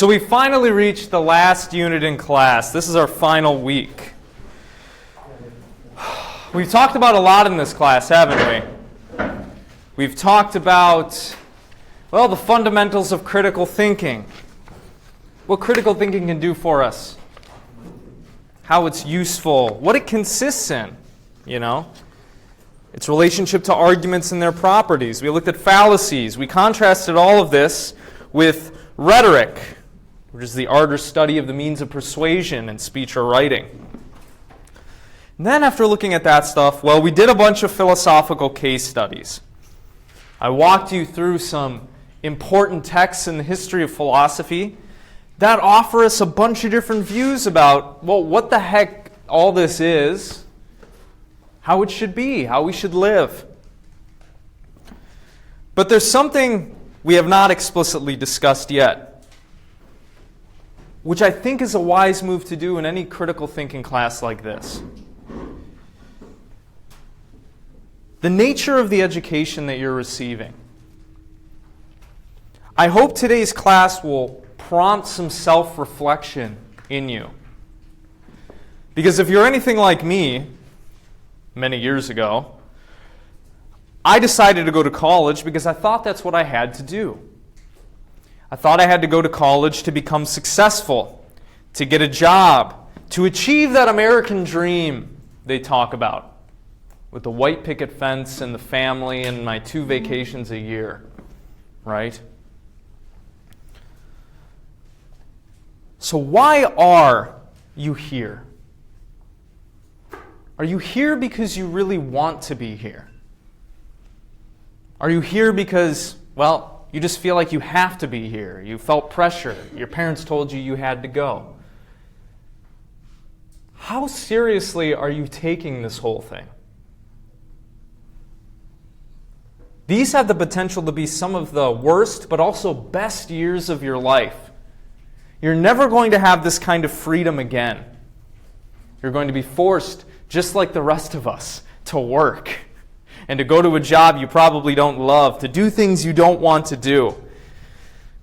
So we finally reached the last unit in class. This is our final week. We've talked about a lot in this class, haven't we? We've talked about, well, the fundamentals of critical thinking. What critical thinking can do for us. How it's useful. What it consists in, Its relationship to arguments and their properties. We looked at fallacies. We contrasted all of this with rhetoric, which is the art or study of the means of persuasion in speech or writing. And then after looking at that stuff, well, we did a bunch of philosophical case studies. I walked you through some important texts in the history of philosophy that offer us a bunch of different views about, well, what the heck all this is, how it should be, how we should live. But there's something we have not explicitly discussed yet, which I think is a wise move to do in any critical thinking class like this. The nature of the education that you're receiving. I hope today's class will prompt some self-reflection in you. Because if you're anything like me, many years ago, I decided to go to college because I thought that's what I had to do. I thought I had to go to college to become successful, to get a job, to achieve that American dream they talk about, with the white picket fence and the family and my 2 vacations a year, right? So why are you here? Are you here because you really want to be here? Are you here because, well, you just feel like you have to be here? You felt pressure. Your parents told you you had to go. How seriously are you taking this whole thing? These have the potential to be some of the worst but also best years of your life. You're never going to have this kind of freedom again. You're going to be forced, just like the rest of us, to work and to go to a job you probably don't love, to do things you don't want to do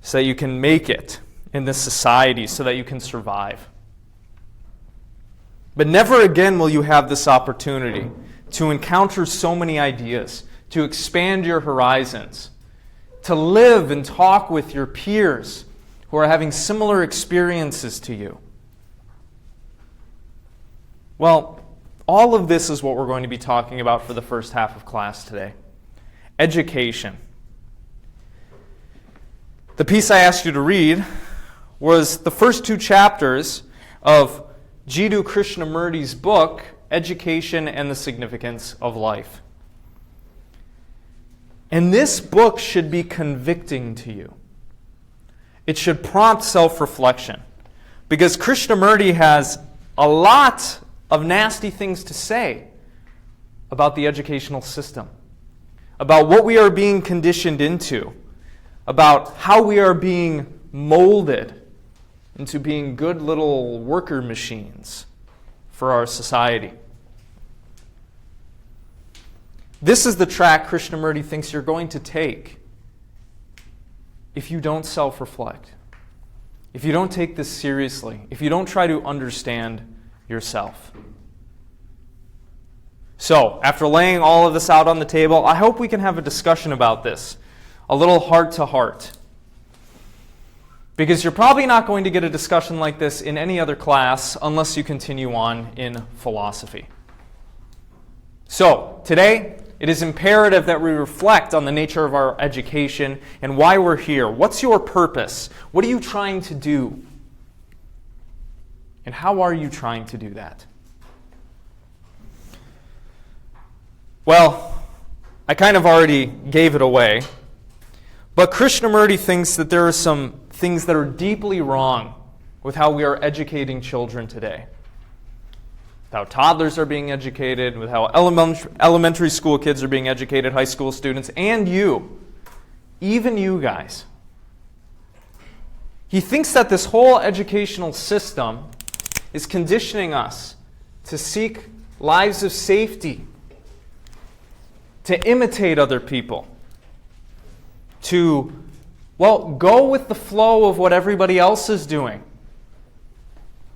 so that you can make it in this society, so that you can survive. But never again will you have this opportunity to encounter so many ideas, to expand your horizons, to live and talk with your peers who are having similar experiences to you. Well, all of this is what we're going to be talking about for the first half of class today. Education. The piece I asked you to read was the first 2 chapters of Jiddu Krishnamurti's book, Education and the Significance of Life. And this book should be convicting to you. It should prompt self-reflection. Because Krishnamurti has a lot of nasty things to say about the educational system, about what we are being conditioned into, about how we are being molded into being good little worker machines for our society. This is the track Krishnamurti thinks you're going to take if you don't self-reflect, if you don't take this seriously, if you don't try to understand yourself. So, after laying all of this out on the table, I hope we can have a discussion about this, a little heart-to-heart. Because you're probably not going to get a discussion like this in any other class unless you continue on in philosophy. So, today, it is imperative that we reflect on the nature of our education and why we're here. What's your purpose? What are you trying to do? And how are you trying to do that? Well, I kind of already gave it away, but Krishnamurti thinks that there are some things that are deeply wrong with how we are educating children today. With how toddlers are being educated, with how elementary school kids are being educated, high school students, and you, even you guys. He thinks that this whole educational system is conditioning us to seek lives of safety, to imitate other people, to Well, go with the flow of what everybody else is doing.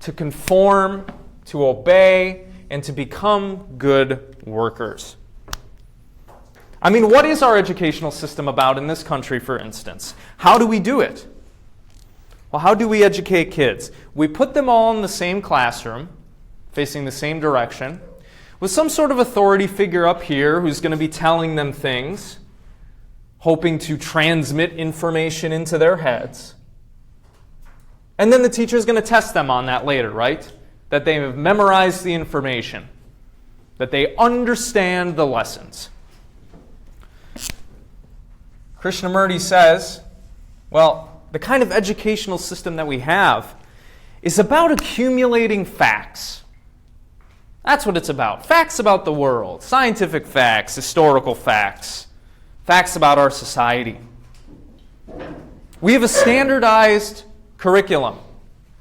To conform, to obey, and to become good workers. I mean, what is our educational system about in this country, for instance? How do we do it? Well, how do we educate kids? We put them all in the same classroom, facing the same direction, with some sort of authority figure up here who's going to be telling them things, hoping to transmit information into their heads. And then the teacher's going to test them on that later, right? That they have memorized the information, that they understand the lessons. Krishnamurti says, well, the kind of educational system that we have is about accumulating facts. That's what it's about. Facts about the world, scientific facts, historical facts, facts about our society. We have a standardized curriculum.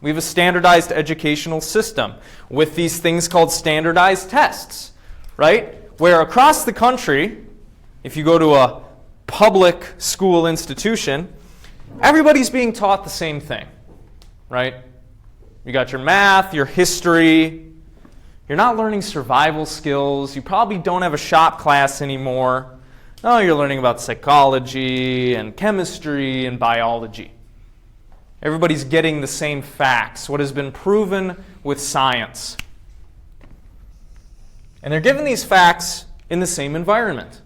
We have a standardized educational system with these things called standardized tests, right? Where across the country, if you go to a public school institution, everybody's being taught the same thing, right? You got your math, your history. You're not learning survival skills. You probably don't have a shop class anymore. No, you're learning about psychology and chemistry and biology. Everybody's getting the same facts, what has been proven with science. And they're given these facts in the same environment.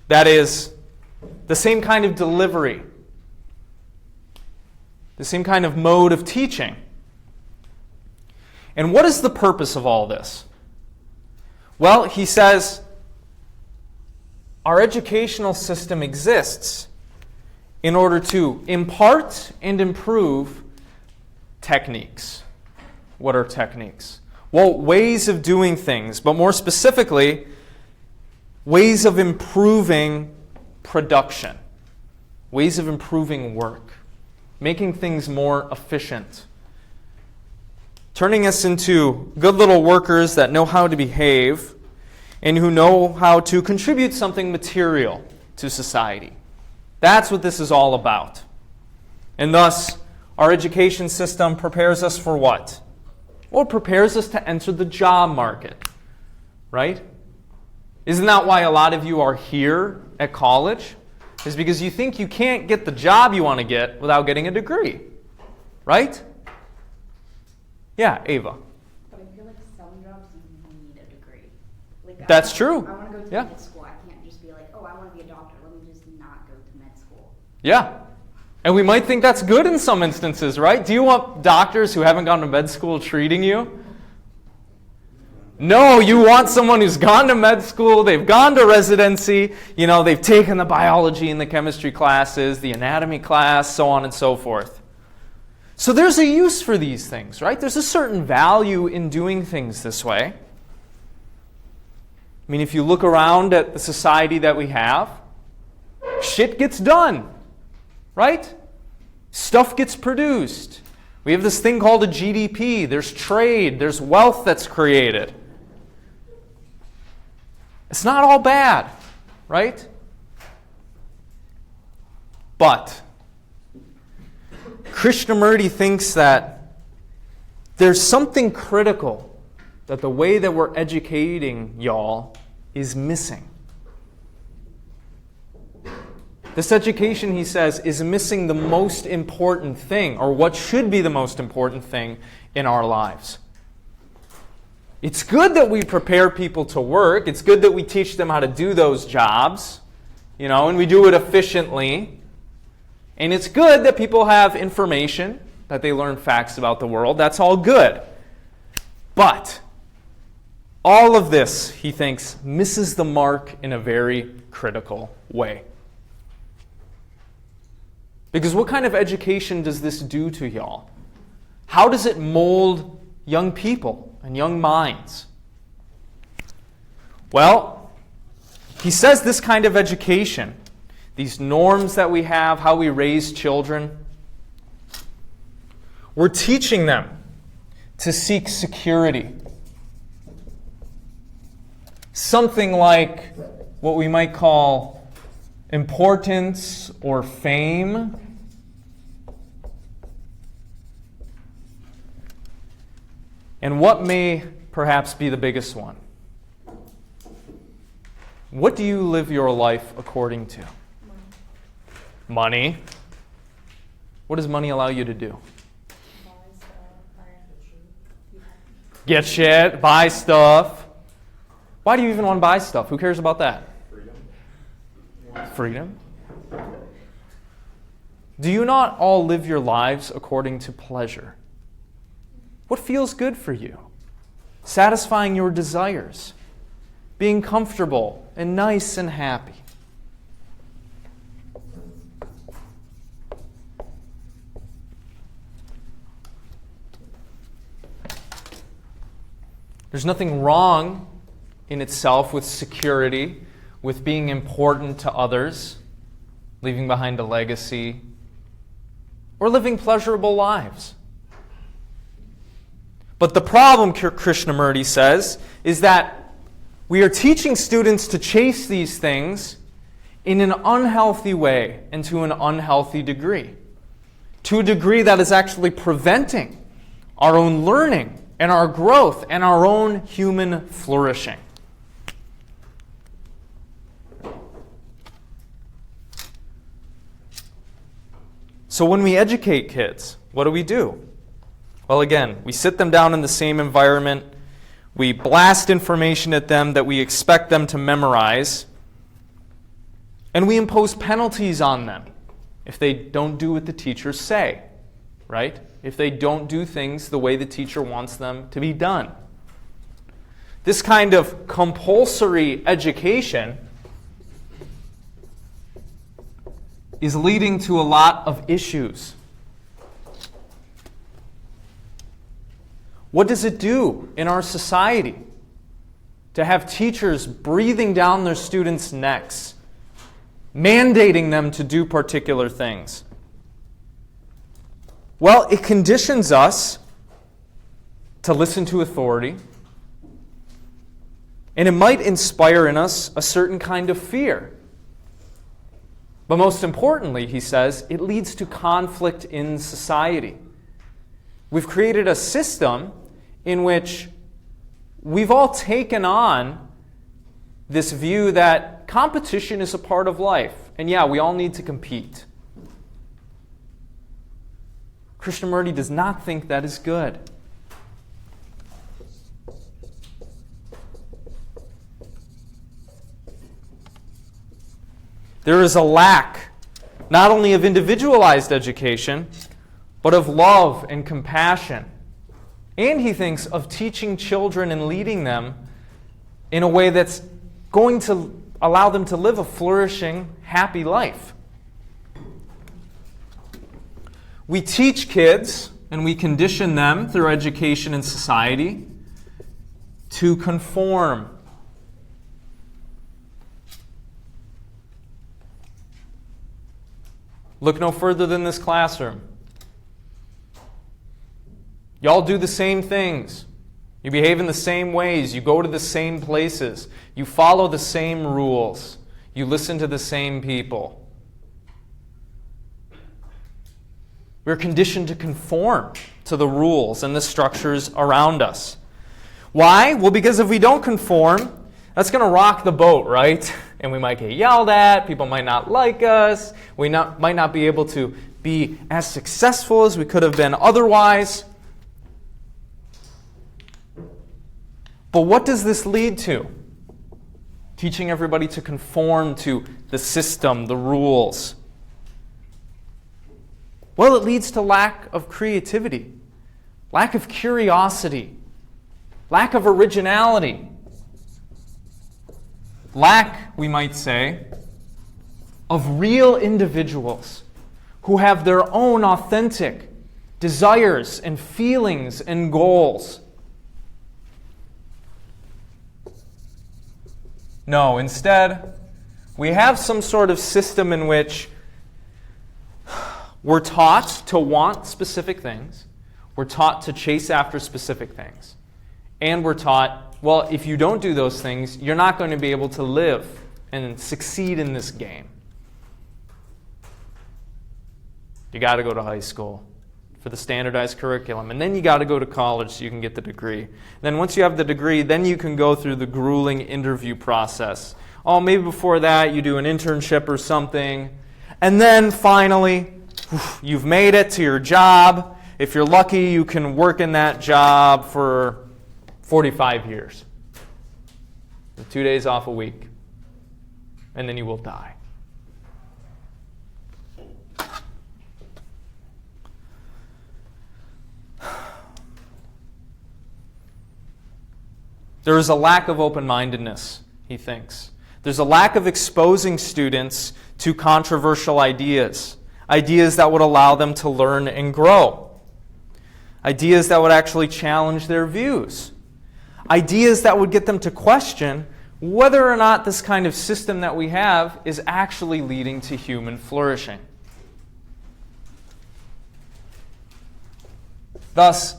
That is, the same kind of delivery, the same kind of mode of teaching. And what is the purpose of all this? Well, he says, our educational system exists in order to impart and improve techniques. What are techniques? Well, ways of doing things, but more specifically, ways of improving production, ways of improving work, making things more efficient, turning us into good little workers that know how to behave and who know how to contribute something material to society. That's what this is all about. And thus, our education system prepares us for what? Well, it prepares us to enter the job market, right? Isn't that why a lot of you are here at college? Is because you think you can't get the job you want to get without getting a degree, right? Yeah, Ava. But I feel like some jobs you need a degree. Like, That's true. I want to go to med school. I can't just be like, oh, I want to be a doctor. Let me just not go to med school. Yeah. And we might think that's good in some instances, right? Do you want doctors who haven't gone to med school treating you? No, you want someone who's gone to med school, they've gone to residency, they've taken the biology and the chemistry classes, the anatomy class, so on and so forth. So there's a use for these things, right? There's a certain value in doing things this way. I mean, if you look around at the society that we have, shit gets done, right? Stuff gets produced. We have this thing called a GDP. There's trade. There's wealth that's created. It's not all bad, right? But Krishnamurti thinks that there's something critical that the way that we're educating y'all is missing. This education, he says, is missing the most important thing, or what should be the most important thing in our lives. It's good that we prepare people to work. It's good that we teach them how to do those jobs, and we do it efficiently. And it's good that people have information, that they learn facts about the world. That's all good. But all of this, he thinks, misses the mark in a very critical way. Because what kind of education does this do to y'all? How does it mold young people and young minds? Well, he says this kind of education, these norms that we have, how we raise children, we're teaching them to seek security. Something like what we might call importance or fame. And what may perhaps be the biggest one? What do you live your life according to? Money. What does money allow you to do? Get shit, buy stuff. Why do you even want to buy stuff? Who cares about that? Freedom. Do you not all live your lives according to pleasure? What feels good for you? Satisfying your desires. Being comfortable and nice and happy. There's nothing wrong in itself with security, with being important to others, leaving behind a legacy, or living pleasurable lives. But the problem, Krishnamurti says, is that we are teaching students to chase these things in an unhealthy way and to an unhealthy degree. To a degree that is actually preventing our own learning and our growth and our own human flourishing. So when we educate kids, what do? Well, again, we sit them down in the same environment. We blast information at them that we expect them to memorize. And we impose penalties on them if they don't do what the teachers say, right? If they don't do things the way the teacher wants them to be done. This kind of compulsory education is leading to a lot of issues. What does it do in our society to have teachers breathing down their students' necks, mandating them to do particular things? Well, it conditions us to listen to authority, and it might inspire in us a certain kind of fear. But most importantly, he says, it leads to conflict in society. We've created a system in which we've all taken on this view that competition is a part of life. And yeah, we all need to compete. Krishnamurti does not think that is good. There is a lack not only of individualized education, but of love and compassion. And he thinks of teaching children and leading them in a way that's going to allow them to live a flourishing, happy life. We teach kids and we condition them through education and society to conform. Look no further than this classroom. Y'all do the same things. You behave in the same ways. You go to the same places. You follow the same rules. You listen to the same people. We're conditioned to conform to the rules and the structures around us. Why? Well, because if we don't conform, that's going to rock the boat, right? And we might get yelled at. People might not like us. We might not be able to be as successful as we could have been otherwise. But what does this lead to? Teaching everybody to conform to the system, the rules. Well, it leads to lack of creativity, lack of curiosity, lack of originality, lack, we might say, of real individuals who have their own authentic desires and feelings and goals. No, instead, we have some sort of system in which we're taught to want specific things, we're taught to chase after specific things, and we're taught, well, if you don't do those things, you're not going to be able to live and succeed in this game. You got to go to high school for the standardized curriculum. And then you got to go to college so you can get the degree. Then once you have the degree, then you can go through the grueling interview process. Oh, maybe before that you do an internship or something. And then finally, you've made it to your job. If you're lucky, you can work in that job for 45 years. With 2 days off a week. And then you will die. There is a lack of open-mindedness, he thinks. There's a lack of exposing students to controversial ideas, ideas that would allow them to learn and grow, ideas that would actually challenge their views, ideas that would get them to question whether or not this kind of system that we have is actually leading to human flourishing. Thus,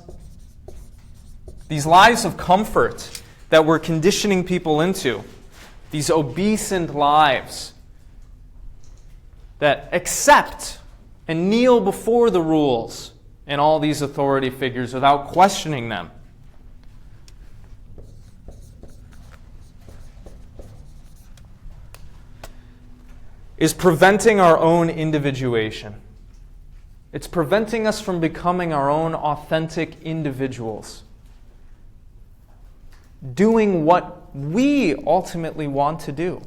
these lives of comfort that we're conditioning people into, these obeisant lives that accept and kneel before the rules and all these authority figures without questioning them, is preventing our own individuation. It's preventing us from becoming our own authentic individuals, doing what we ultimately want to do.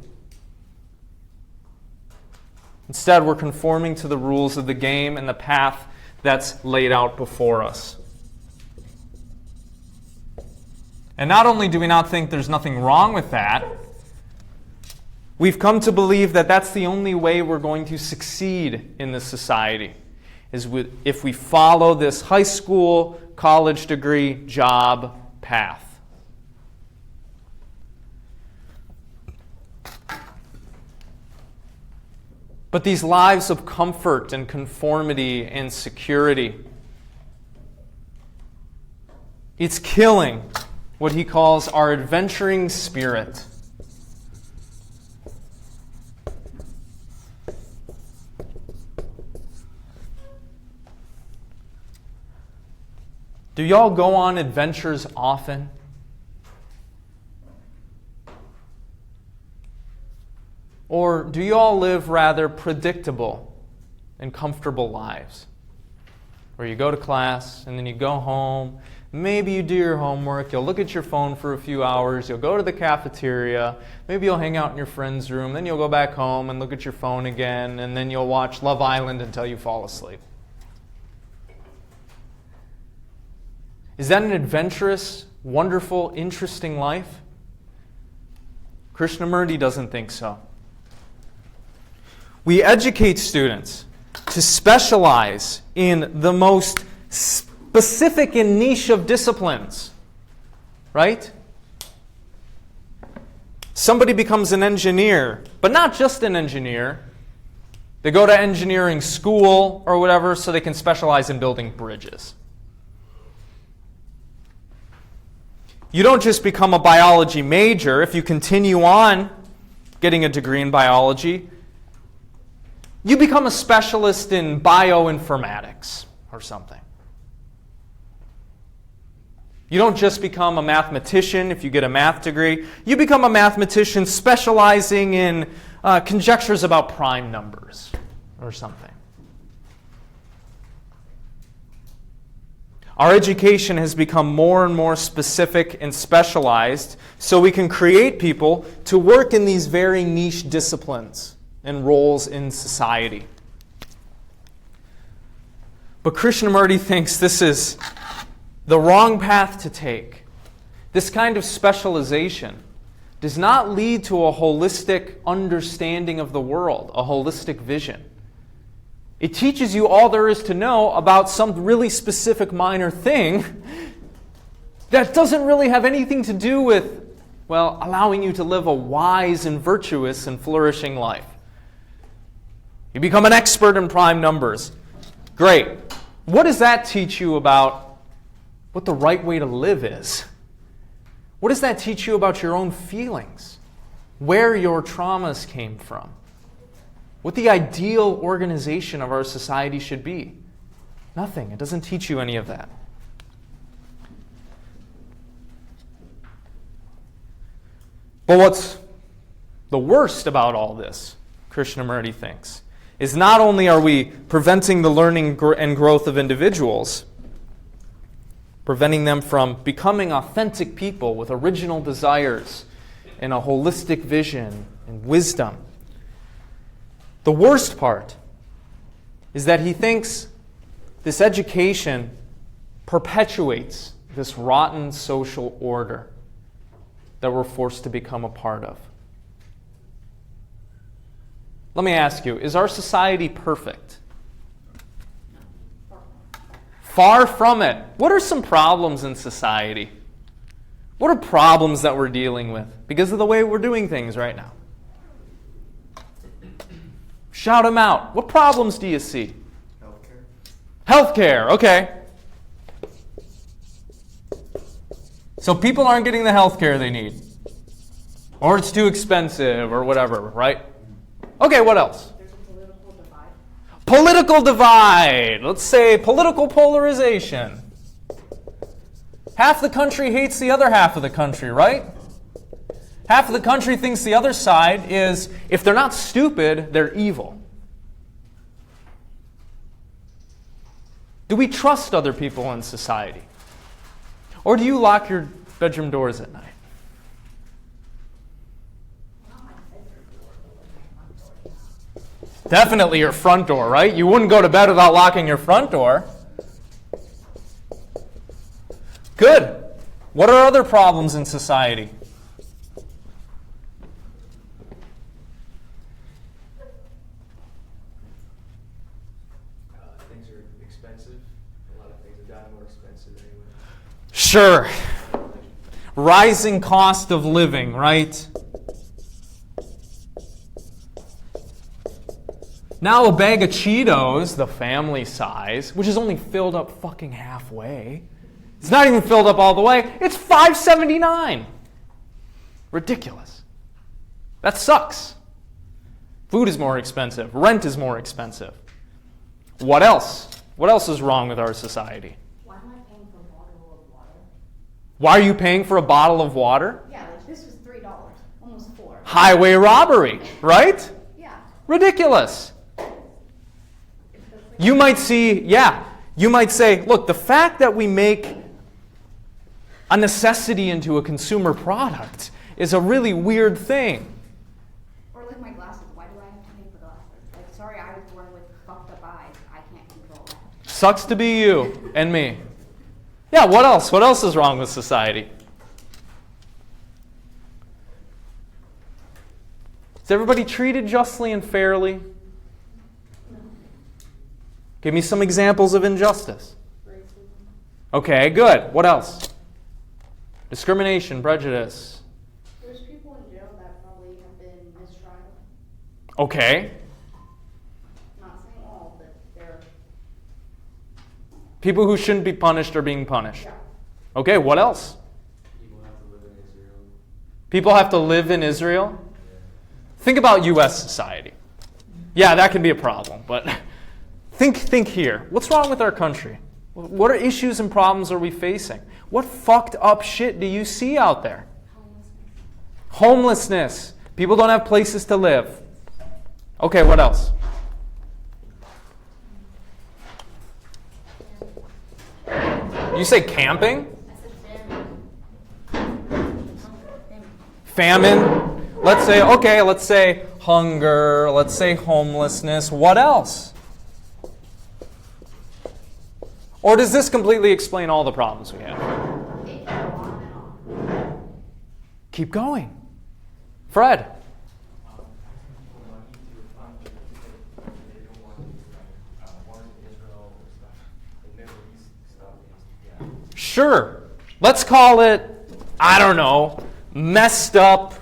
Instead, we're conforming to the rules of the game and the path that's laid out before us. And not only do we not think there's nothing wrong with that, we've come to believe that that's the only way we're going to succeed in this society, is if we follow this high school, college degree, job path. But these lives of comfort and conformity and security, it's killing what he calls our adventuring spirit. Do y'all go on adventures often? Or do you all live rather predictable and comfortable lives? Where you go to class and then you go home, maybe you do your homework, you'll look at your phone for a few hours, you'll go to the cafeteria, maybe you'll hang out in your friend's room, then you'll go back home and look at your phone again, and then you'll watch Love Island until you fall asleep. Is that an adventurous, wonderful, interesting life? Krishnamurti doesn't think so. We educate students to specialize in the most specific and niche of disciplines, right? Somebody becomes an engineer, but not just an engineer. They go to engineering school or whatever so they can specialize in building bridges. You don't just become a biology major if you continue on getting a degree in biology. You become a specialist in bioinformatics or something. You don't just become a mathematician if you get a math degree. You become a mathematician specializing in conjectures about prime numbers or something. Our education has become more and more specific and specialized so we can create people to work in these very niche disciplines and roles in society. But Krishnamurti thinks this is the wrong path to take. This kind of specialization does not lead to a holistic understanding of the world, a holistic vision. It teaches you all there is to know about some really specific minor thing that doesn't really have anything to do with, well, allowing you to live a wise and virtuous and flourishing life. You become an expert in prime numbers. Great. What does that teach you about what the right way to live is? What does that teach you about your own feelings? Where your traumas came from? what the ideal organization of our society should be. Nothing. It doesn't teach you any of that. But what's the worst about all this, Krishnamurti thinks, is not only are we preventing the learning and growth of individuals, preventing them from becoming authentic people with original desires and a holistic vision and wisdom. The worst part is that he thinks this education perpetuates this rotten social order that we're forced to become a part of. Let me ask you, is our society perfect? Far from it. What are some problems in society? What are problems that we're dealing with because of the way we're doing things right now? Shout them out. What problems do you see? Healthcare, okay. So people aren't getting the healthcare they need. Or it's too expensive or whatever, right? Okay, what else? There's a political divide. Political divide. Let's say political polarization. Half the country hates the other half of the country, right? Half of the country thinks the other side is, if they're not stupid, they're evil. Do we trust other people in society? Or do you lock your bedroom doors at night? Definitely your front door, right? You wouldn't go to bed without locking your front door. Good. What are other problems in society? Things are expensive. A lot of things have gotten more expensive anyway. Sure. Rising cost of living, right? Now a bag of Cheetos, the family size, which is only filled up fucking halfway. It's not even filled up all the way. It's $5.79. Ridiculous. That sucks. Food is more expensive. Rent is more expensive. What else? What else is wrong with our society? Why am I paying for a bottle of water? Why are you paying for a bottle of water? Yeah, like this was $3, almost $4. Highway robbery, right? Yeah. Ridiculous. You might see, you might say, look, the fact that we make a necessity into a consumer product is a really weird thing. Or like my glasses. Why do I have to pay for glasses? Like, sorry, I was born with fucked up eyes. I can't control that. Sucks to be you and me. Yeah, what else? What else is wrong with society? Is everybody treated justly and fairly? Give me some examples of injustice. Racism. Okay, good. What else? Discrimination, prejudice. There's people in jail that probably have been mistrial. Okay. Not saying all, but they're. People who shouldn't be punished are being punished. Yeah. Okay, what else? People have to live in Israel. People have to live in Israel? Think about U.S. society. Yeah, that can be a problem, but think here. What's wrong with our country? What are issues and problems are we facing? What fucked up shit do you see out there? Homelessness. People don't have places to live. Okay, what else? You say camping? Famine. Let's say hunger. Let's say homelessness. What else? Or does this completely explain all the problems we have? Keep going. Fred. Sure. Let's call it, I don't know, messed up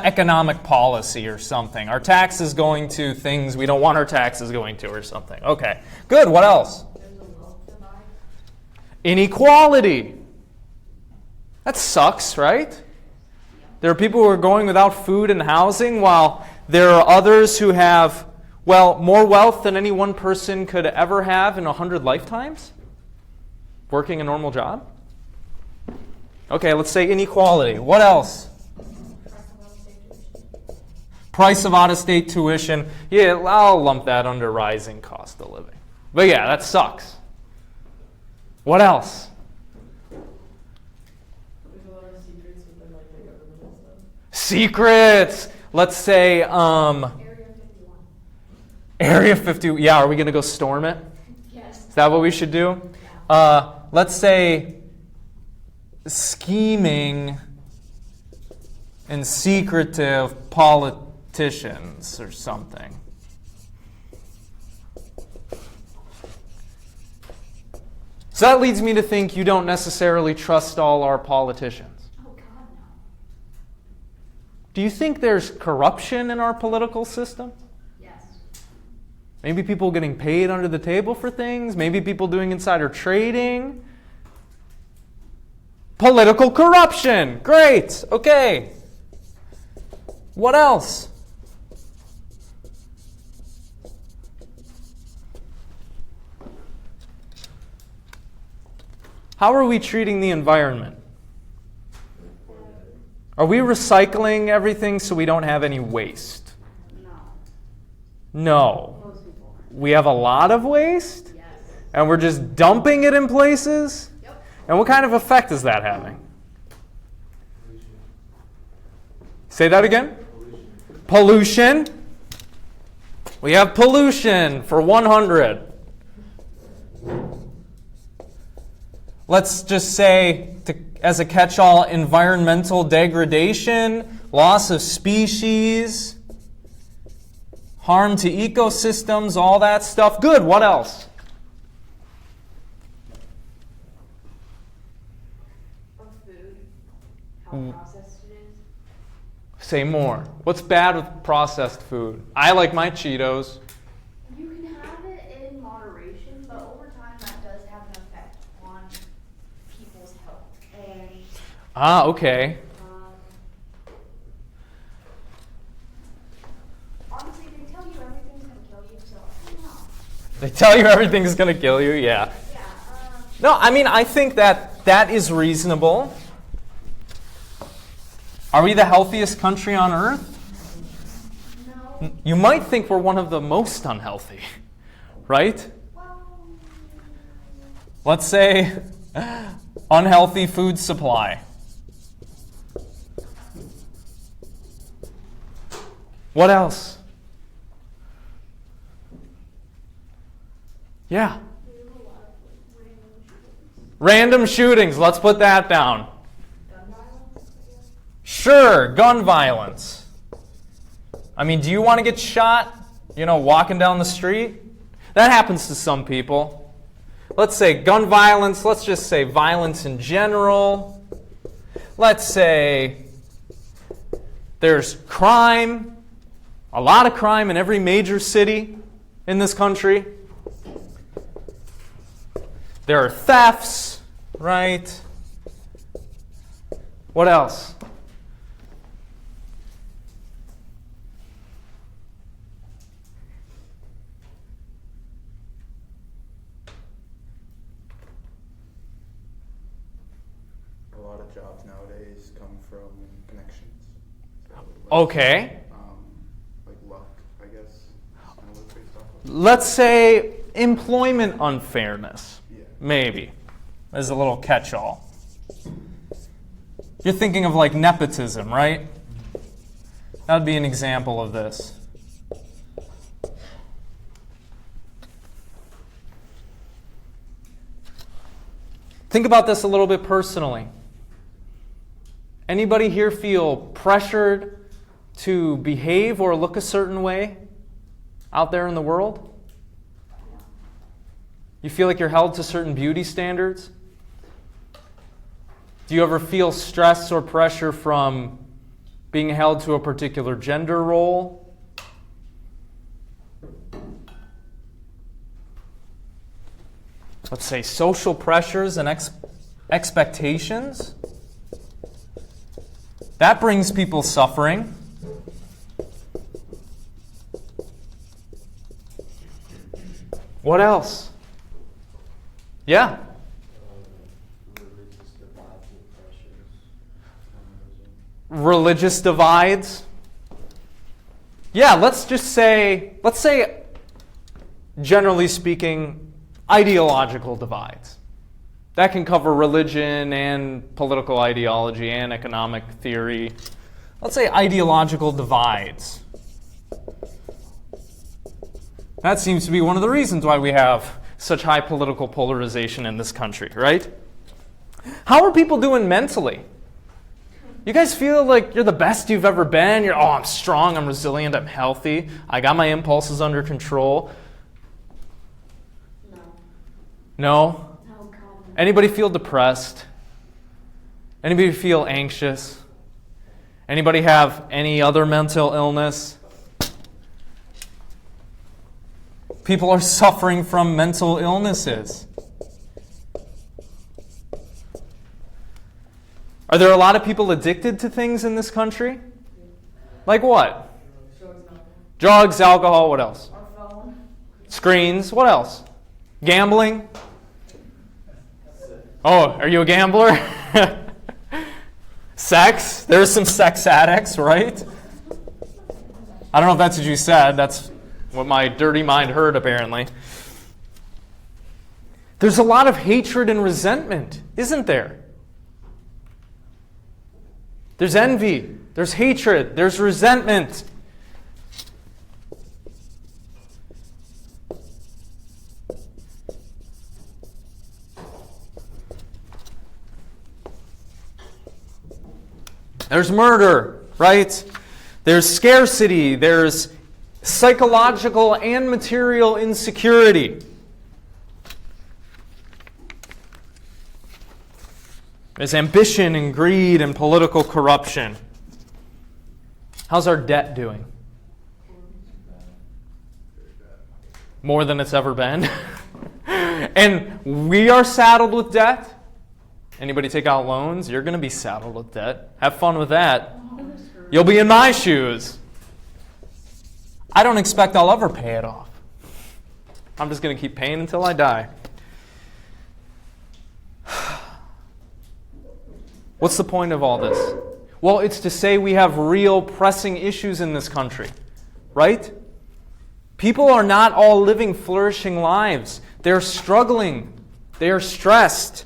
economic policy or something. Our taxes going to things we don't want our taxes going to or something. Okay. Good. What else? There's a wealth divide. Inequality. That sucks, right? There are people who are going without food and housing, while there are others who have, well, more wealth than any one person could ever have in 100 lifetimes, working a normal job. Okay, let's say inequality. What else? Price of out-of-state tuition. Yeah, I'll lump that under rising cost of living. But yeah, that sucks. What else? There's a lot of secrets within like the government and stuff. Secrets. Let's say Area 51. Area 50. Yeah, are we going to go storm it? Yes. Is that what we should do? Let's say scheming and secretive politicians or something. So that leads me to think you don't necessarily trust all our politicians. Oh, God, no. Do you think there's corruption in our political system? Yes. Maybe people getting paid under the table for things? Maybe people doing insider trading? Political corruption! Great! Okay. What else? How are we treating the environment? Are we recycling everything so we don't have any waste? No. No. Most people aren't. We have a lot of waste? Yes. And we're just dumping it in places? Yep. And what kind of effect is that having? Say that again? Pollution. We have pollution for 100. Let's just say, as a catch-all, environmental degradation, loss of species, harm to ecosystems, all that stuff. Good. What else? Or food. How processed it is. Say more. What's bad with processed food? I like my Cheetos. You can have it in moderation, but over time that does have an effect on people's health. And Okay. honestly, they tell you everything's going to kill you, so I don't know. They tell you everything's going to kill you, yeah. Yeah. No, I mean, I think that is reasonable. Are we the healthiest country on earth? No. You might think we're one of the most unhealthy, right? Well, Let's say unhealthy food supply. What else? Yeah. there's a lot of random shootings. Random shootings. Let's put that down. Gun violence, I guess. Sure, gun violence. I mean, do you want to get shot, walking down the street? That happens to some people. Let's say gun violence. Let's just say violence in general. Let's say there's crime, a lot of crime in every major city in this country. There are thefts, right? What else? A lot of jobs nowadays come from connections. Okay. Like luck, I guess. That's kind of what it's based off of. Let's say employment unfairness. Yeah. Maybe. As a little catch-all. You're thinking of like nepotism, right? That would be an example of this. Think about this a little bit personally. Anybody here feel pressured to behave or look a certain way out there in the world? You feel like you're held to certain beauty standards? Do you ever feel stress or pressure from being held to a particular gender role? Let's say social pressures and expectations. That brings people suffering. What else? Yeah. Religious divides. Yeah, let's say, generally speaking, ideological divides. That can cover religion and political ideology and economic theory. Let's say ideological divides. That seems to be one of the reasons why we have such high political polarization in this country, right? How are people doing mentally? You guys feel like you're the best you've ever been? I'm strong, I'm resilient, I'm healthy, I got my impulses under control. No. No? Oh, God. Anybody feel depressed? Anybody feel anxious? Anybody have any other mental illness? People are suffering from mental illnesses. Are there a lot of people addicted to things in this country? Like what? Drugs, alcohol, what else? Our phone. Screens, what else? Gambling? Oh, are you a gambler? Sex? There's some sex addicts, right? I don't know if that's what you said. That's what my dirty mind heard, apparently. There's a lot of hatred and resentment, isn't there? There's envy, there's hatred, there's resentment. There's murder, right? There's scarcity, there's psychological and material insecurity. There's ambition and greed and political corruption. How's our debt doing? More than it's ever been. And we are saddled with debt. Anybody take out loans? You're going to be saddled with debt. Have fun with that. You'll be in my shoes. I don't expect I'll ever pay it off. I'm just going to keep paying until I die. What's the point of all this? Well, it's to say we have real pressing issues in this country, right? People are not all living flourishing lives. They're struggling. They are stressed.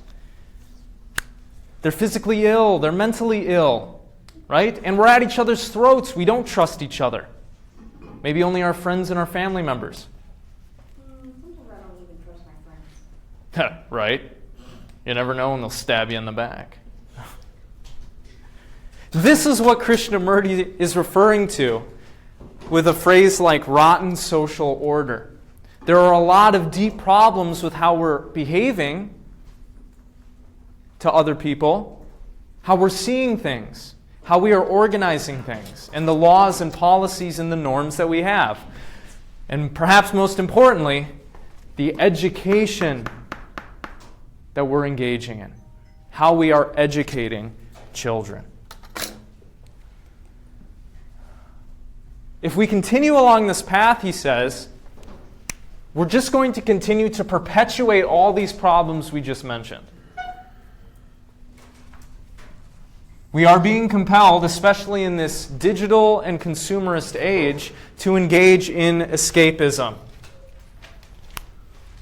They're physically ill. They're mentally ill, right? And we're at each other's throats. We don't trust each other. Maybe only our friends and our family members. Sometimes I don't even trust my friends. Right? You never know when they'll stab you in the back. This is what Krishnamurti is referring to with a phrase like rotten social order. There are a lot of deep problems with how we're behaving to other people, how we're seeing things, how we are organizing things, and the laws and policies and the norms that we have. And perhaps most importantly, the education that we're engaging in, how we are educating children. If we continue along this path, he says, we're just going to continue to perpetuate all these problems we just mentioned. We are being compelled, especially in this digital and consumerist age, to engage in escapism.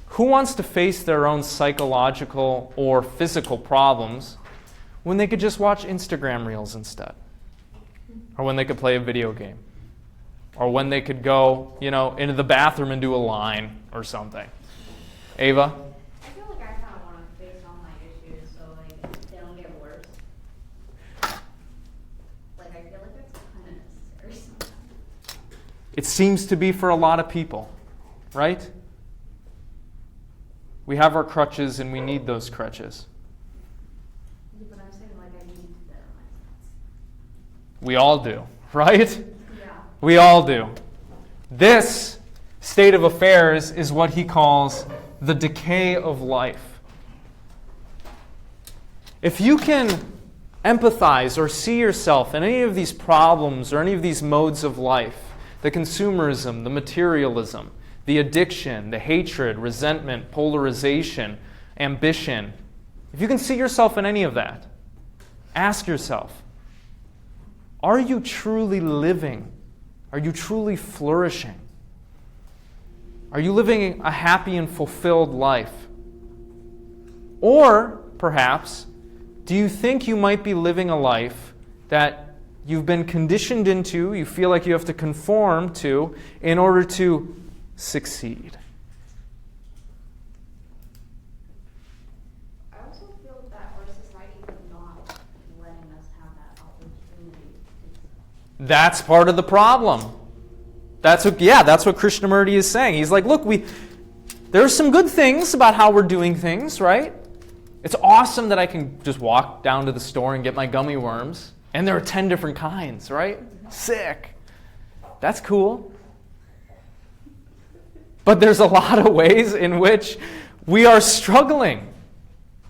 Who wants to face their own psychological or physical problems when they could just watch Instagram Reels instead? Or when they could play a video game? Or when they could go, into the bathroom and do a line or something. Ava? I feel like I kind of want to face all my issues so they don't get worse. I feel like that's kind of necessary sometimes. It seems to be for a lot of people, right? We have our crutches and we need those crutches. Yeah, but I'm saying I need to better myself. We all do, right? Yeah. We all do. This state of affairs is what he calls the decay of life. If you can empathize or see yourself in any of these problems or any of these modes of life, the consumerism, the materialism, the addiction, the hatred, resentment, polarization, ambition, if you can see yourself in any of that, ask yourself, are you truly living? Are you truly flourishing? Are you living a happy and fulfilled life? Or, perhaps, do you think you might be living a life that you've been conditioned into, you feel like you have to conform to, in order to succeed? I also feel that our society is not letting us have that opportunity. That's part of the problem. That's what Krishnamurti is saying. He's like, look, there's some good things about how we're doing things, right? It's awesome that I can just walk down to the store and get my gummy worms. And there are 10 different kinds, right? Sick. That's cool. But there's a lot of ways in which we are struggling.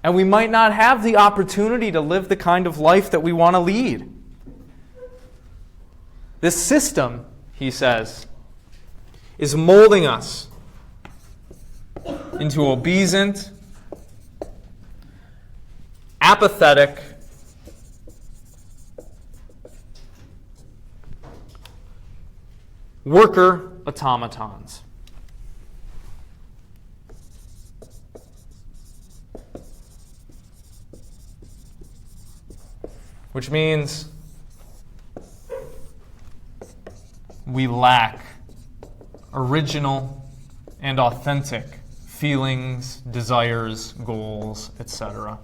And we might not have the opportunity to live the kind of life that we want to lead. This system, he says, is molding us into obeisant, apathetic, worker automatons. Which means we lack original and authentic feelings, desires, goals, etc.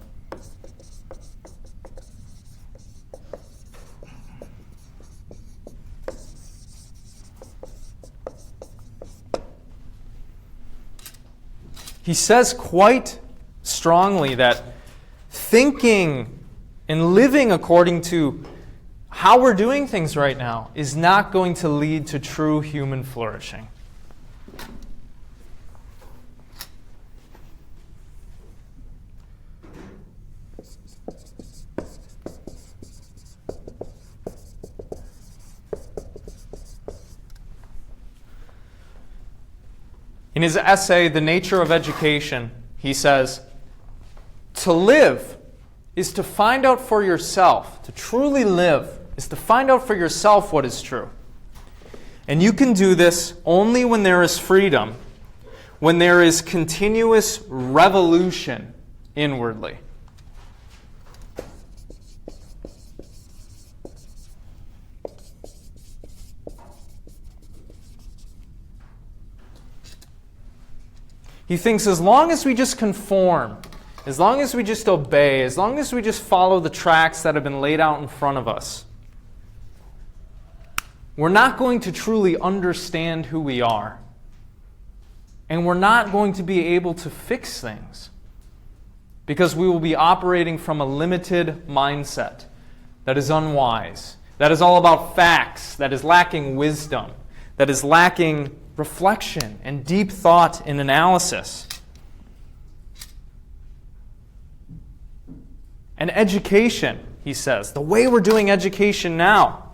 He says quite strongly that thinking and living according to how we're doing things right now is not going to lead to true human flourishing. In his essay, The Nature of Education, he says, to live is to find out for yourself. To truly live is to find out for yourself what is true. And you can do this only when there is freedom, when there is continuous revolution inwardly. He thinks as long as we just conform, as long as we just obey, as long as we just follow the tracks that have been laid out in front of us, we're not going to truly understand who we are. And we're not going to be able to fix things. Because we will be operating from a limited mindset that is unwise, that is all about facts, that is lacking wisdom, that is lacking reflection and deep thought and analysis. And education, he says, the way we're doing education now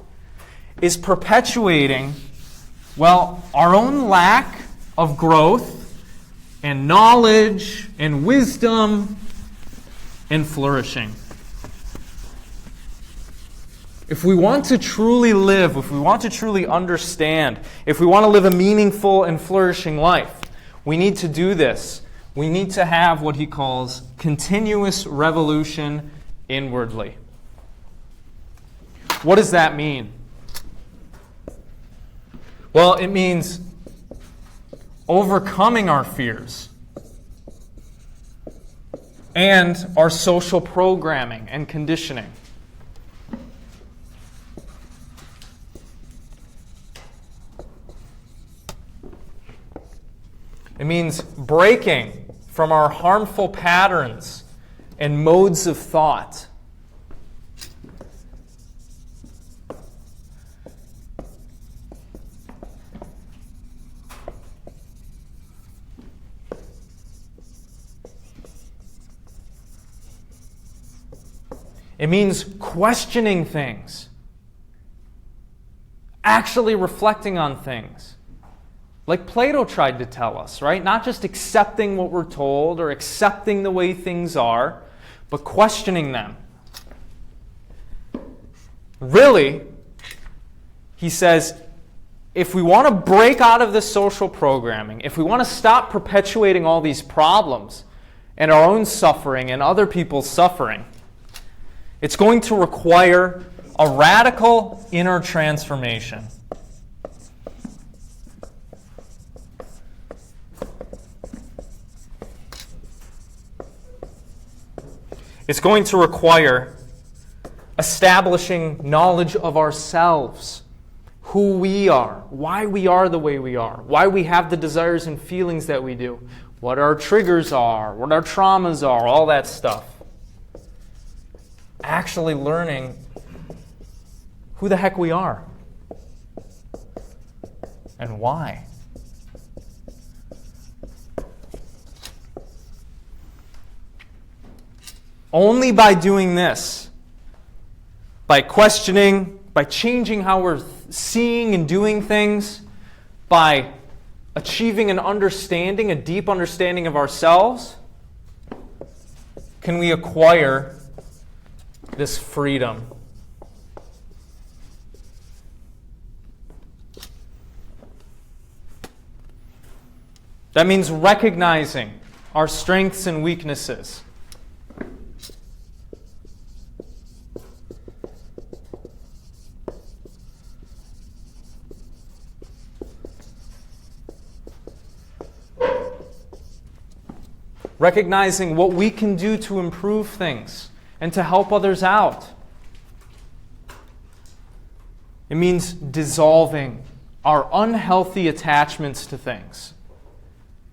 is perpetuating, our own lack of growth and knowledge and wisdom and flourishing. If we want to truly live, if we want to truly understand, if we want to live a meaningful and flourishing life, we need to do this. We need to have what he calls continuous revolution inwardly. What does that mean? Well, it means overcoming our fears and our social programming and conditioning. It means breaking from our harmful patterns and modes of thought. It means questioning things, actually reflecting on things. Like Plato tried to tell us, right? Not just accepting what we're told or accepting the way things are, but questioning them. Really, he says, if we want to break out of this social programming, if we want to stop perpetuating all these problems and our own suffering and other people's suffering, it's going to require a radical inner transformation. It's going to require establishing knowledge of ourselves, who we are, why we are the way we are, why we have the desires and feelings that we do, what our triggers are, what our traumas are, all that stuff. Actually learning who the heck we are and why. Only by doing this, by questioning, by changing how we're seeing and doing things, by achieving an understanding, a deep understanding of ourselves, can we acquire this freedom. That means recognizing our strengths and weaknesses. Recognizing what we can do to improve things and to help others out. It means dissolving our unhealthy attachments to things.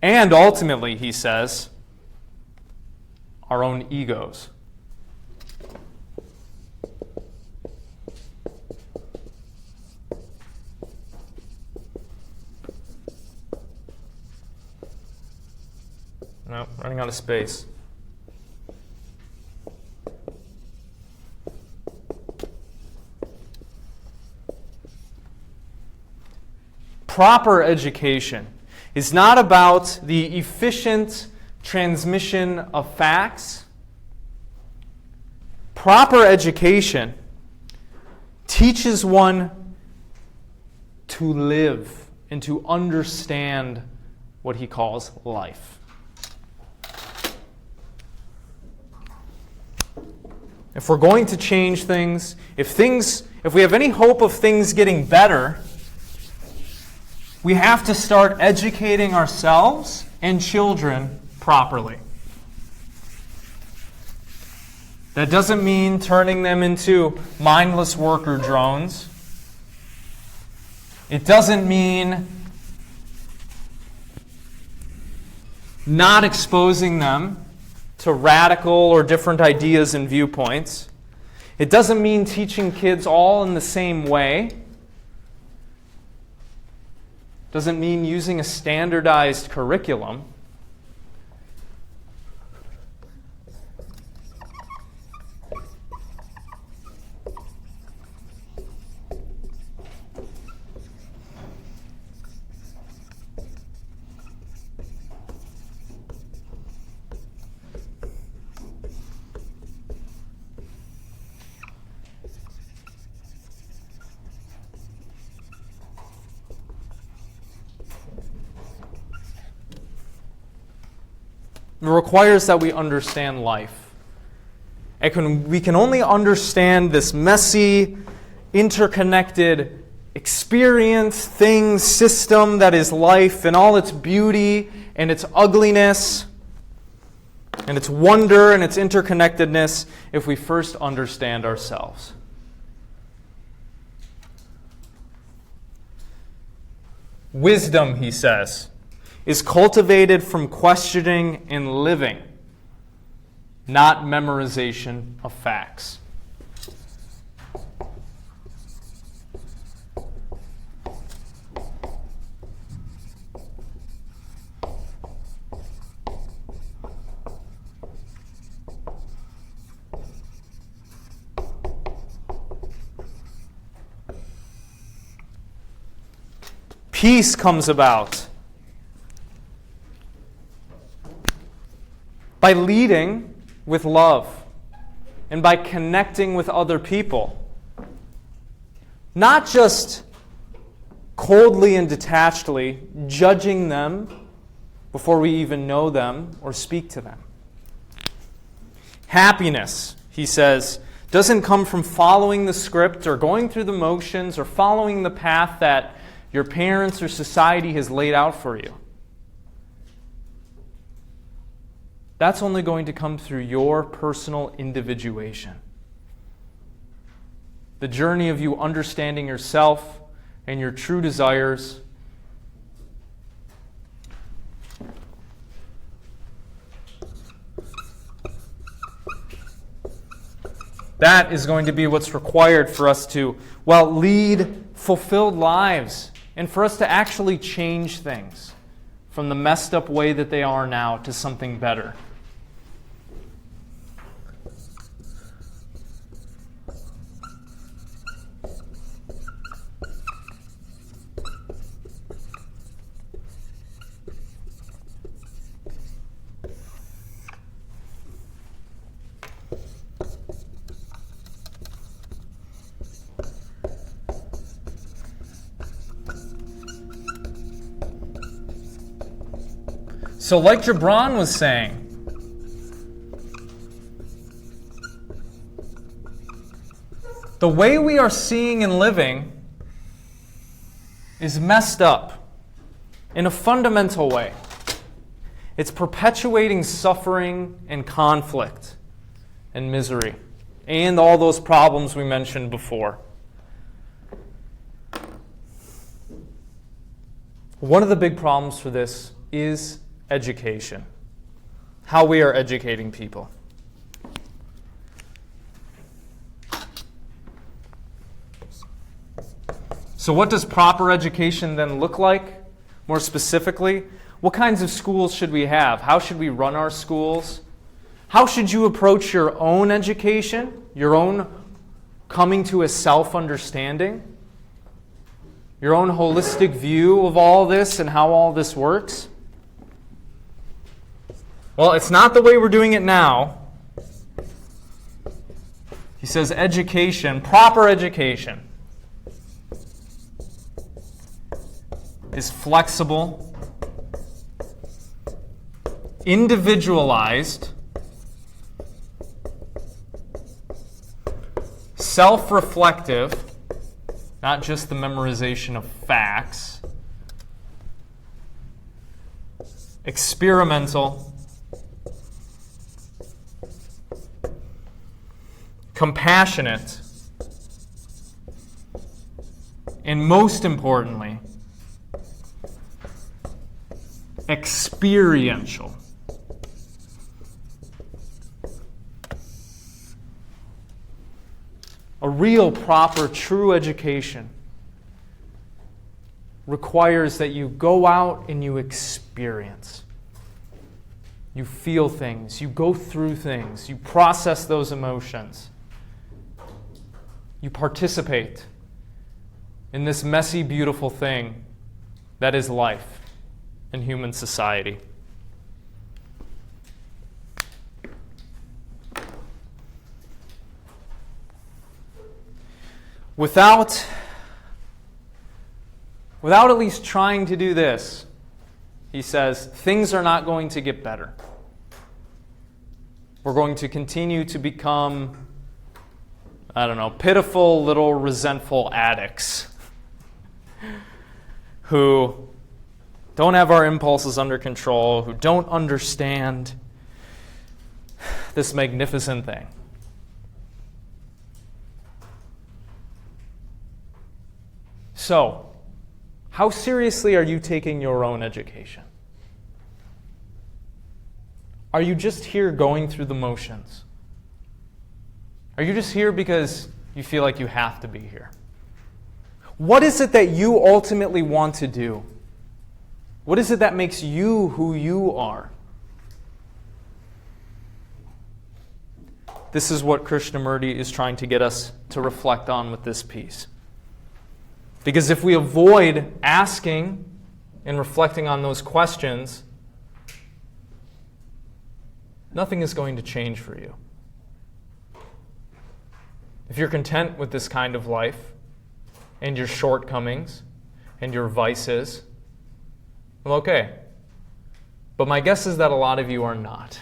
And ultimately, he says, our own egos. No, running out of space. Proper education is not about the efficient transmission of facts. Proper education teaches one to live and to understand what he calls life. If we're going to change things, if we have any hope of things getting better, we have to start educating ourselves and children properly. That doesn't mean turning them into mindless worker drones. It doesn't mean not exposing them to radical or different ideas and viewpoints. It doesn't mean teaching kids all in the same way. It doesn't mean using a standardized curriculum. It requires that we understand life. We can only understand this messy, interconnected experience, thing, system that is life and all its beauty and its ugliness and its wonder and its interconnectedness if we first understand ourselves. Wisdom, he says, is cultivated from questioning and living, not memorization of facts. Peace comes about by leading with love and by connecting with other people. Not just coldly and detachedly judging them before we even know them or speak to them. Happiness, he says, doesn't come from following the script or going through the motions or following the path that your parents or society has laid out for you. That's only going to come through your personal individuation. The journey of you understanding yourself and your true desires. That is going to be what's required for us to, lead fulfilled lives and for us to actually change things from the messed up way that they are now to something better. So like Gibran was saying, the way we are seeing and living is messed up in a fundamental way. It's perpetuating suffering and conflict and misery and all those problems we mentioned before. One of the big problems for this is education, how we are educating people. So what does proper education then look like? More specifically, what kinds of schools should we have? How should we run our schools? How should you approach your own education, your own coming to a self-understanding, your own holistic view of all this and how all this works? Well, it's not the way we're doing it now. He says education, proper education, is flexible, individualized, self-reflective, not just the memorization of facts, experimental, compassionate, and most importantly, experiential. A real, proper, true education requires that you go out and you experience. You feel things, you go through things, you process those emotions. You participate in this messy, beautiful thing that is life in human society. Without at least trying to do this, he says, things are not going to get better. We're going to continue to become, pitiful little resentful addicts who don't have our impulses under control, who don't understand this magnificent thing. So, how seriously are you taking your own education? Are you just here going through the motions? Are you just here because you feel like you have to be here? What is it that you ultimately want to do? What is it that makes you who you are? This is what Krishnamurti is trying to get us to reflect on with this piece. Because if we avoid asking and reflecting on those questions, nothing is going to change for you. If you're content with this kind of life and your shortcomings and your vices, well, okay. But my guess is that a lot of you are not.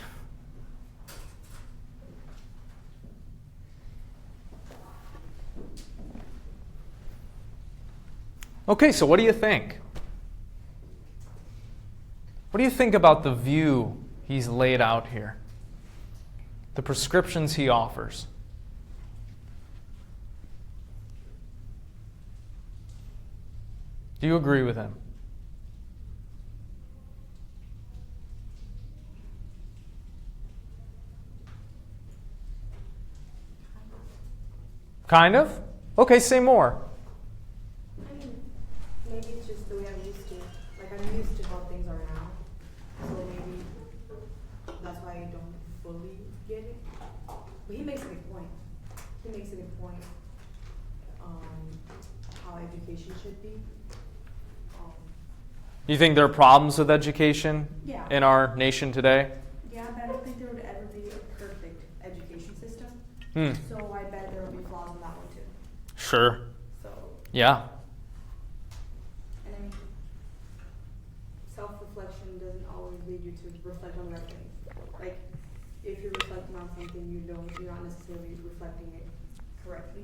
Okay, so what do you think? What do you think about the view he's laid out here? The prescriptions he offers? Do you agree with him? Kind of? Okay, say more. I mean, maybe it's just the way I'm used to. Like, I'm used to how things are now. So maybe that's why I don't fully get it. But he makes a good point. He makes a good point. How education should be. You think there are problems with education Yeah. in our nation today? Yeah, but I don't think there would ever be a perfect education system. So I bet there will be flaws in that one too. Sure. So, Yeah. and I mean, self-reflection doesn't always lead you to reflect on the right things. Like, if you're reflecting on something you're not necessarily reflecting it correctly.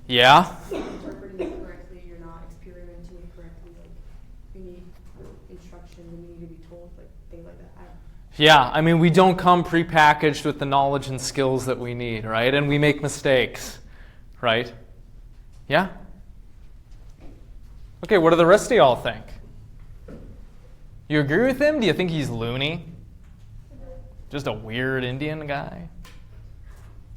Yeah? You're not interpreting it correctly, you're not experimenting it correctly. Like, you need instruction, and you need to be told, like, things like that. Yeah, I mean, we don't come prepackaged with the knowledge and skills that we need, right? And we make mistakes, right? Yeah? Okay, what do the rest of y'all think? You agree with him? Do you think he's loony? Just a weird Indian guy?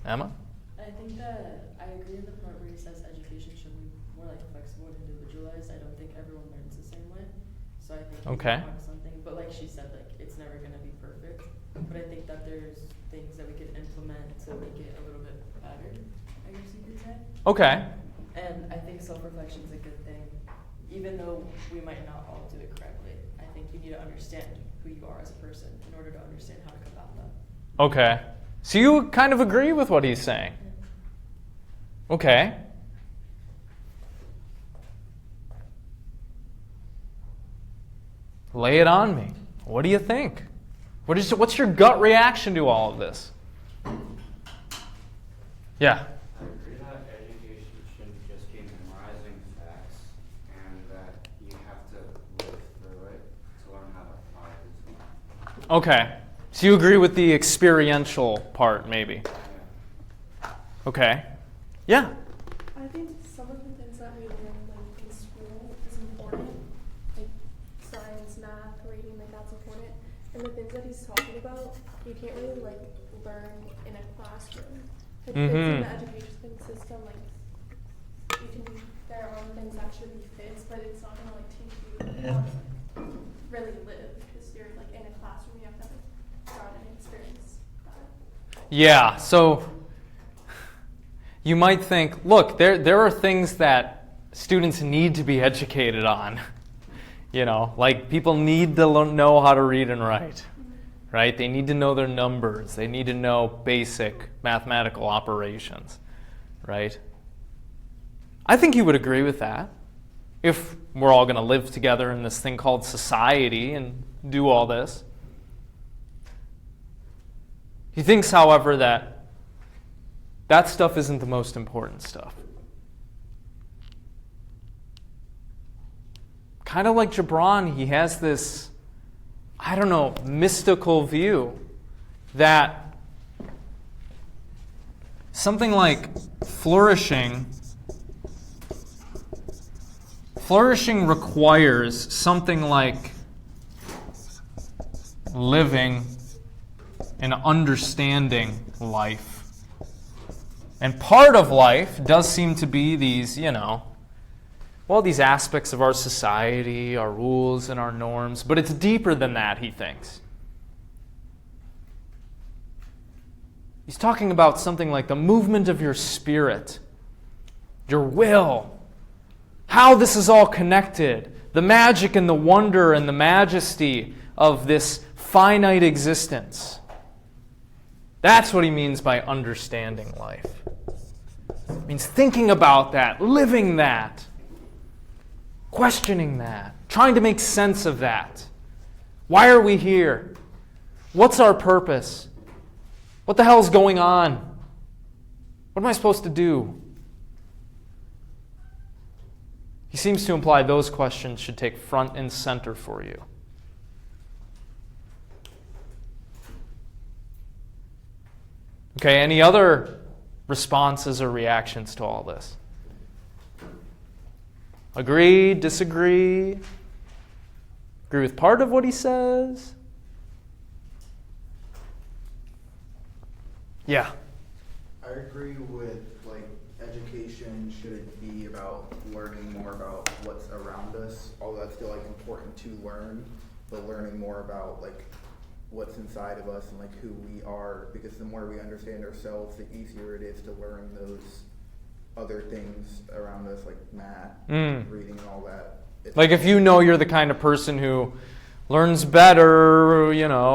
Emma? I think that I agree with the part where he says education should be more like flexible and individualized. I don't think everyone learns the same way. So I think Okay. he's on something. But like she said, like it's never gonna be perfect. But I think that there's things that we could implement to make it a little bit better, I guess you could say. Okay. And I think self-reflection is a good thing. Even though we might not all do it correctly, I think you need to understand who you are as a person in order to understand how to combat that. Okay. So you kind of agree with what he's saying? Okay. Lay it on me. What do you think? What's your gut reaction to all of this? Yeah. I agree that education shouldn't just be memorizing facts, and that you have to live through it to learn how to apply it to life. Okay. So you agree with the experiential part, maybe? Yeah. Okay. Yeah. I think some of the things that we learn like in school is important, like science, math, reading, like that's important. And the things that he's talking about, you can't really like learn in a classroom. Like things in the education system, like you can be, there are things that should be fixed, but it's not gonna like teach you how to really live because you're like in a classroom. You have to like try and experience that. Yeah. So you might think, look, there are things that students need to be educated on. You know, like people need to know how to read and write, right? They need to know their numbers. They need to know basic mathematical operations, right? I think you would agree with that if we're all going to live together in this thing called society and do all this. He thinks, however, that stuff isn't the most important stuff. Kind of like Gibran, he has this, I don't know, mystical view that something like flourishing requires something like living and understanding life. And part of life does seem to be these, these aspects of our society, our rules and our norms, but it's deeper than that, he thinks. He's talking about something like the movement of your spirit, your will, how this is all connected, the magic and the wonder and the majesty of this finite existence. That's what he means by understanding life. It means thinking about that, living that, questioning that, trying to make sense of that. Why are we here? What's our purpose? What the hell's going on? What am I supposed to do? He seems to imply those questions should take front and center for you. Okay, any other responses or reactions to all this? Agree, disagree? Agree with part of what he says? Yeah. I agree with, like, education shouldn't be about learning more about what's around us, although that's still, like, important to learn, but learning more about, like, what's inside of us and, like, who we are, because the more we understand ourselves, the easier it is to learn those other things around us, like math, reading and all that. Like if you know you're the kind of person who learns better,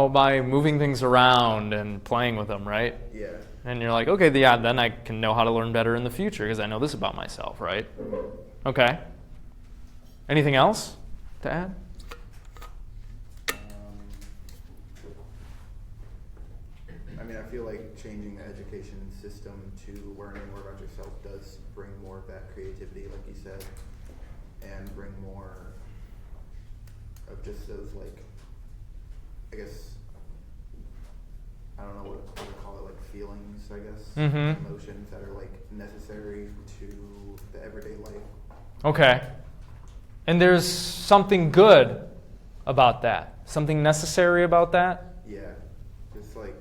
by moving things around and playing with them, right? Yeah. And you're like, okay, yeah, then I can know how to learn better in the future because I know this about myself, right? Okay. Anything else to add? I feel like changing the education system to learning more about yourself does bring more of that creativity, like you said, and bring more of just those, like, I guess, I don't know what to call it, like feelings, I guess, emotions that are, like, necessary to the everyday life. Okay. And there's something good about that, something necessary about that? Yeah, just like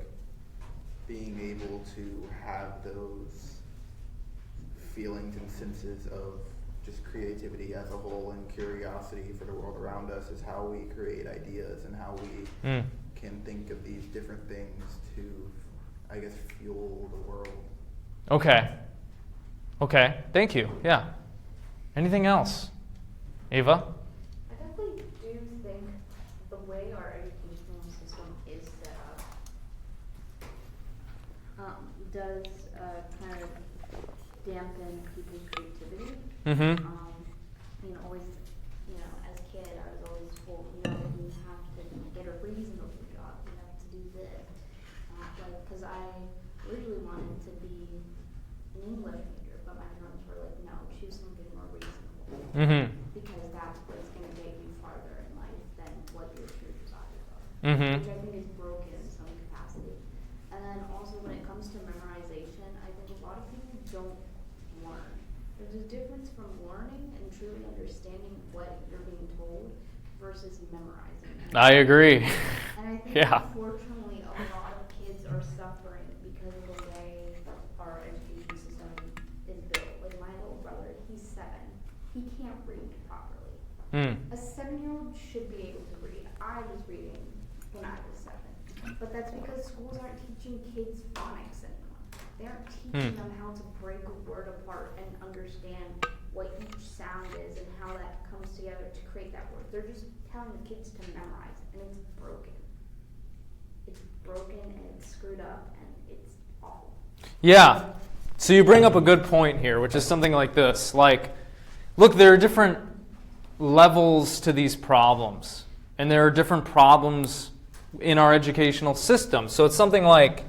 being able to have those feelings and senses of just creativity as a whole and curiosity for the world around us is how we create ideas and how we can think of these different things to, I guess, fuel the world. Okay. Thank you. Yeah. Anything else? Ava? I definitely do think the way our educational system is set up does kind of dampen people's creativity. Always, as a kid, I was always told, you have to get a reasonable job, you have to do this. Because I originally wanted to be an English major, but my parents were like, no, choose something more reasonable. Because that's what's going to get you farther in life than what your true desires are. Which I think is broken in some capacity. And then also when it comes to memorization, I think a lot of people don't learn. There's a difference from learning and truly understanding what you're being told versus memorizing it. I agree. And I think unfortunately a lot of kids are suffering because of the way our education system is built. Like my little brother, he's 7. He can't read properly. A 7-year-old should be able to read. I was reading when I was 7. But that's because schools aren't teaching kids phonics anymore. They aren't teaching them how to break a word apart and understand what each sound is and how that comes together to create that word. They're just telling the kids to memorize it, and it's broken. It's broken and it's screwed up and it's awful. Yeah. So you bring up a good point here, which is something like this. Like, look, there are different levels to these problems, and there are different problems in our educational system. So it's something like,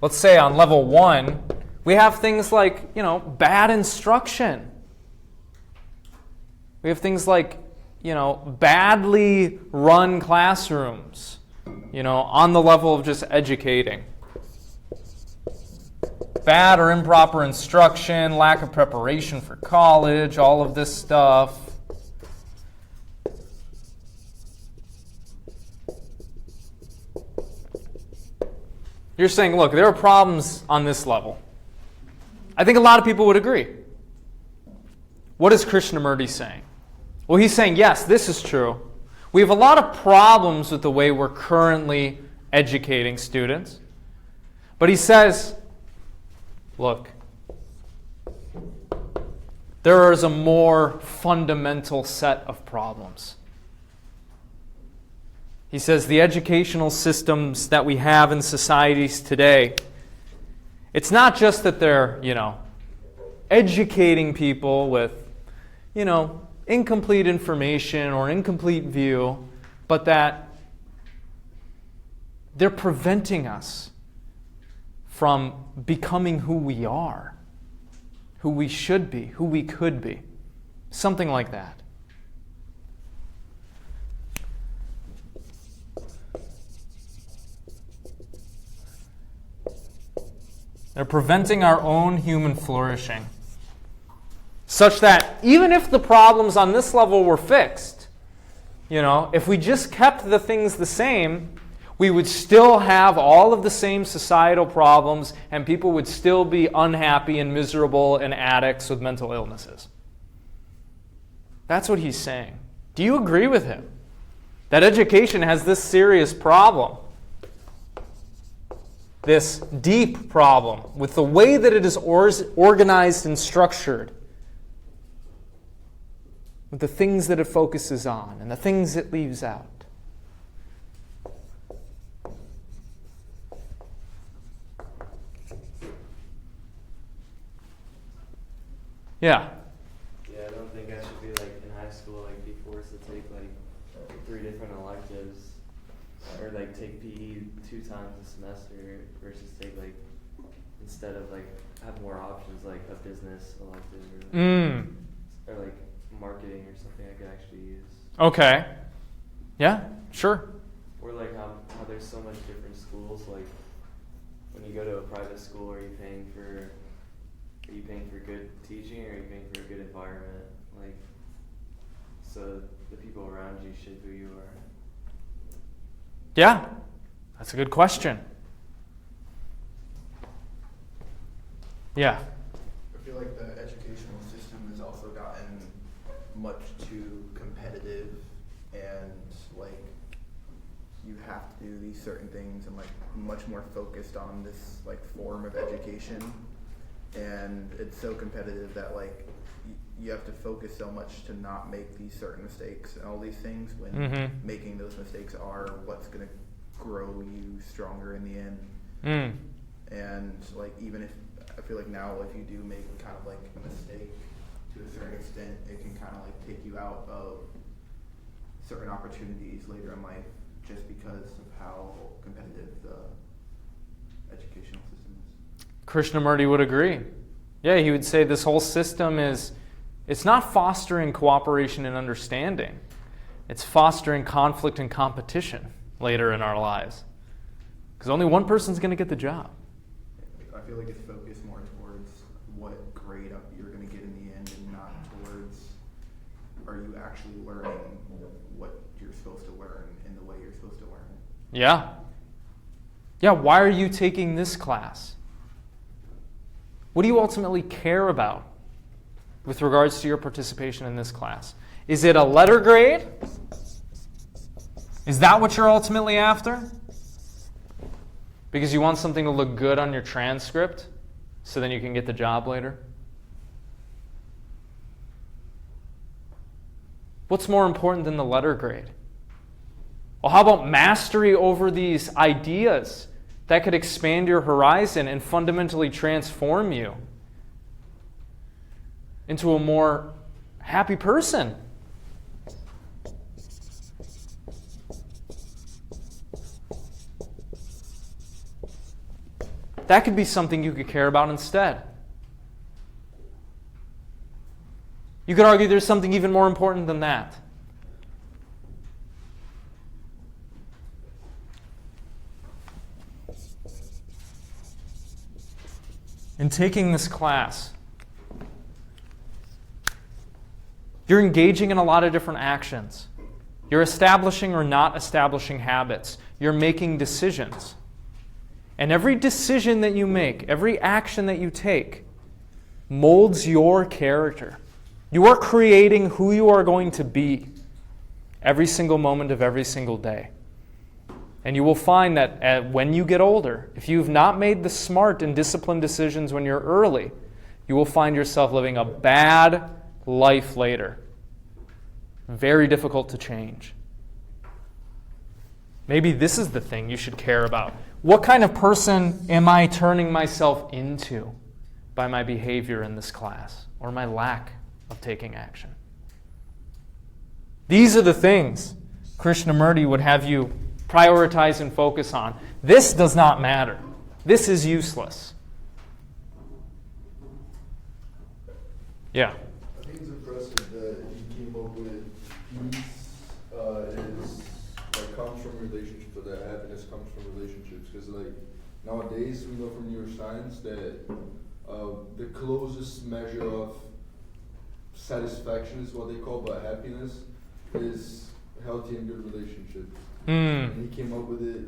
let's say on level 1, we have things like, bad instruction. We have things like, badly run classrooms, on the level of just educating. Bad or improper instruction, lack of preparation for college, all of this stuff. You're saying, look, there are problems on this level. I think a lot of people would agree. What is Krishnamurti saying? Well, he's saying, yes, this is true. We have a lot of problems with the way we're currently educating students. But he says, look, There is a more fundamental set of problems. He says the educational systems that we have in societies today, it's not just that they're, educating people with, incomplete information or incomplete view, but that they're preventing us from becoming who we are, who we should be, who we could be. Something like that. They're preventing our own human flourishing. Such that even if the problems on this level were fixed, if we just kept the things the same, we would still have all of the same societal problems and people would still be unhappy and miserable and addicts with mental illnesses. That's what he's saying. Do you agree with him? That education has this serious problem. This deep problem with the way that it is organized and structured, with the things that it focuses on and the things it leaves out. Yeah. Yeah, I don't think I should be in high school be forced to take 3 different electives or take PE 2 times a semester versus take instead of have more options a business elective or marketing or something I could actually use. Okay. Yeah, sure. Or how there's so much different schools when you go to a private school are you paying for good teaching or are you paying for a good environment? So the people around you shape who you are. Yeah, that's a good question. Yeah. I feel like the educational system has also gotten much too competitive and you have to do these certain things and much more focused on this form of education, and it's so competitive that you have to focus so much to not make these certain mistakes and all these things when making those mistakes are what's going to grow you stronger in the end. And even if I feel now if you do make kind of a mistake to a certain extent, it can kind of take you out of certain opportunities later in life just because of how competitive the educational system is. Krishnamurti would agree. Yeah, he would say this whole system it's not fostering cooperation and understanding. It's fostering conflict and competition later in our lives. Because only one person's going to get the job. I feel it's focused more towards what grade up you're going to get in the end and not towards are you actually learning what you're supposed to learn in the way you're supposed to learn it. Yeah. Yeah, why are you taking this class? What do you ultimately care about with regards to your participation in this class? Is it a letter grade? Is that what you're ultimately after? Because you want something to look good on your transcript so then you can get the job later? What's more important than the letter grade? Well, how about mastery over these ideas that could expand your horizon and fundamentally transform you into a more happy person? That could be something you could care about instead. You could argue there's something even more important than that. In taking this class, you're engaging in a lot of different actions. You're establishing or not establishing habits. You're making decisions. And every decision that you make, every action that you take, molds your character. You are creating who you are going to be every single moment of every single day. And you will find that when you get older, if you've not made the smart and disciplined decisions when you're early, you will find yourself living a bad life later. Very difficult to change. Maybe this is the thing you should care about. What kind of person am I turning myself into by my behavior in this class or my lack of taking action? These are the things Krishnamurti would have you prioritize and focus on. This does not matter. This is useless. Yeah. I think it's impressive that he came up with peace comes from relationships, or that happiness comes from relationships. Because like nowadays we know from neuroscience that the closest measure of satisfaction is what they call, but happiness is healthy and good relationships. And he came up with it,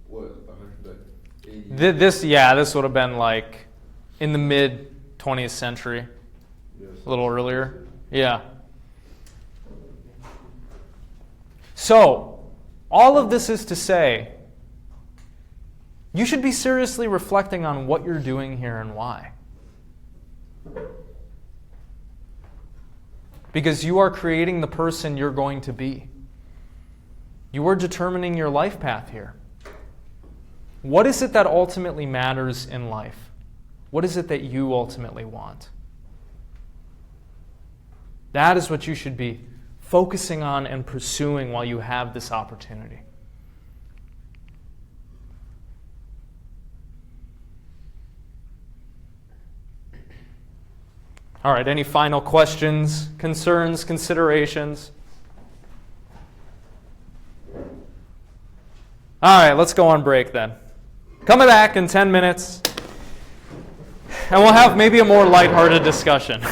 what, 180? This would have been like in the mid 20th century, Yes. a little earlier. Yeah. So, all of this is to say, you should be seriously reflecting on what you're doing here and why. Because you are creating the person you're going to be. You are determining your life path here. What is it that ultimately matters in life? What is it that you ultimately want? That is what you should be focusing on and pursuing while you have this opportunity. All right, any final questions, concerns, considerations? All right, let's go on break then. Coming back in 10 minutes, and we'll have maybe a more lighthearted discussion.